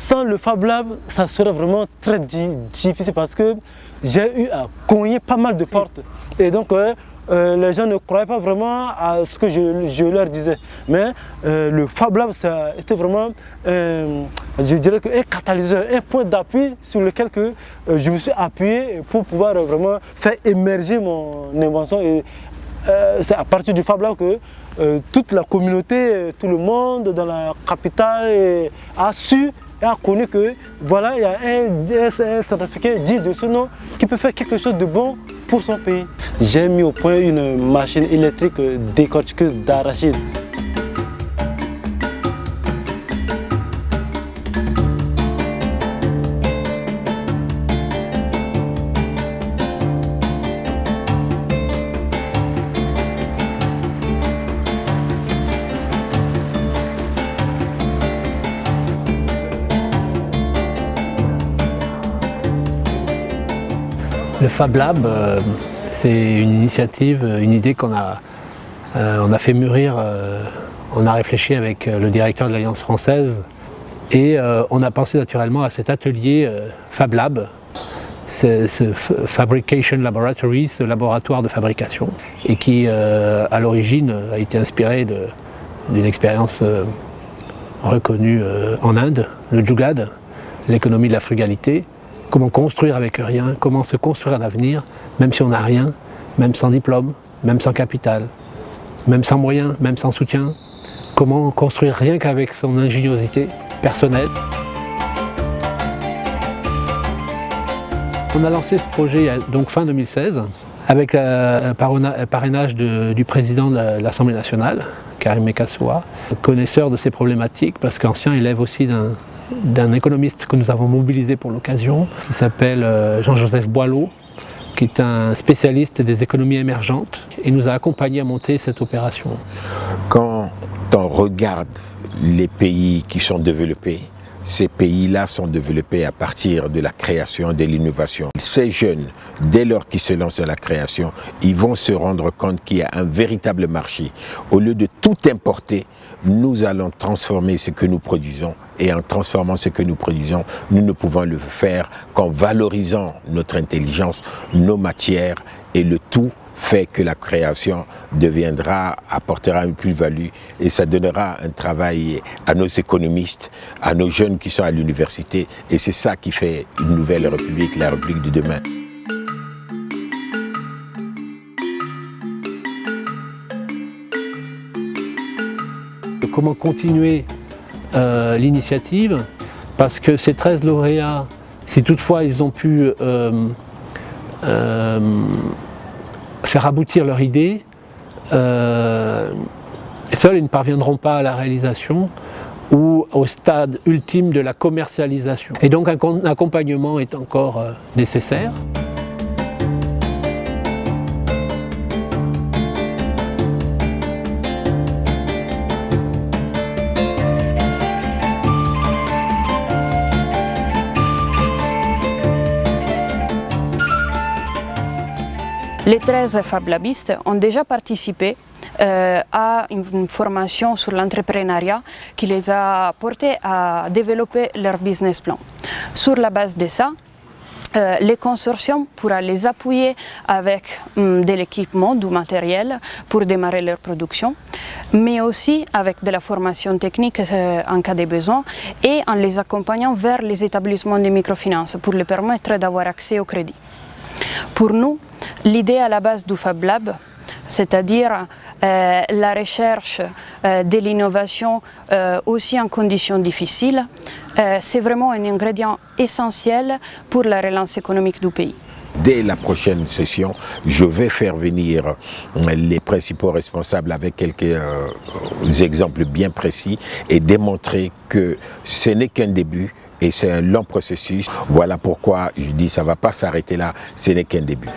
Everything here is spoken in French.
sans le Fab Lab, ça serait vraiment très difficile parce que j'ai eu à cogner pas mal de portes. Et donc, les gens ne croyaient pas vraiment à ce que je leur disais. Mais le Fab Lab, ça a été vraiment, je dirais, un catalyseur, un point d'appui sur lequel je me suis appuyé pour pouvoir vraiment faire émerger mon invention. Et c'est à partir du Fab Lab que toute la communauté, tout le monde dans la capitale a su et a connu que voilà, il y a un certificat dit de ce nom qui peut faire quelque chose de bon pour son pays. J'ai mis au point une machine électrique décortiqueuse d'arachide. Le Fab Lab, c'est une initiative, une idée qu'on a fait mûrir, on a réfléchi avec le directeur de l'Alliance française et on a pensé naturellement à cet atelier Fab Lab, ce Fabrication Laboratory, ce laboratoire de fabrication, et qui à l'origine a été inspiré d'une expérience reconnue en Inde, le Jugaad, l'économie de la frugalité. Comment construire avec rien, comment se construire un avenir, même si on n'a rien, même sans diplôme, même sans capital, même sans moyens, même sans soutien. Comment construire rien qu'avec son ingéniosité personnelle. On a lancé ce projet donc fin 2016 avec le parrainage du président de l'Assemblée nationale, Karim Meckassoua, connaisseur de ces problématiques parce qu'ancien élève aussi d'un économiste que nous avons mobilisé pour l'occasion, qui s'appelle Jean-Joseph Boileau, qui est un spécialiste des économies émergentes et nous a accompagnés à monter cette opération. Quand on regarde les pays qui sont développés, ces pays-là sont développés à partir de la création, de l'innovation. Ces jeunes, dès lors qu'ils se lancent dans la création, ils vont se rendre compte qu'il y a un véritable marché. Au lieu de tout importer, nous allons transformer ce que nous produisons. Et en transformant ce que nous produisons, nous ne pouvons le faire qu'en valorisant notre intelligence, nos matières et le tout fait que la création apportera une plus-value et ça donnera un travail à nos économistes, à nos jeunes qui sont à l'université et c'est ça qui fait une nouvelle République, la République de demain. Comment continuer l'initiative, parce que ces 13 lauréats, si toutefois ils ont pu faire aboutir leur idée, seuls ils ne parviendront pas à la réalisation ou au stade ultime de la commercialisation. Et donc un accompagnement est encore nécessaire. Les 13 Fab Labistes ont déjà participé à une formation sur l'entrepreneuriat qui les a portés à développer leur business plan. Sur la base de ça, les consortiums pourront les appuyer avec de l'équipement, du matériel pour démarrer leur production, mais aussi avec de la formation technique en cas de besoin et en les accompagnant vers les établissements de microfinance pour leur permettre d'avoir accès au crédit. Pour nous, l'idée à la base du Fab Lab, c'est-à-dire la recherche de l'innovation aussi en conditions difficiles, c'est vraiment un ingrédient essentiel pour la relance économique du pays. Dès la prochaine session, je vais faire venir les principaux responsables avec quelques exemples bien précis et démontrer que ce n'est qu'un début et c'est un long processus. Voilà pourquoi je dis que ça ne va pas s'arrêter là, ce n'est qu'un début.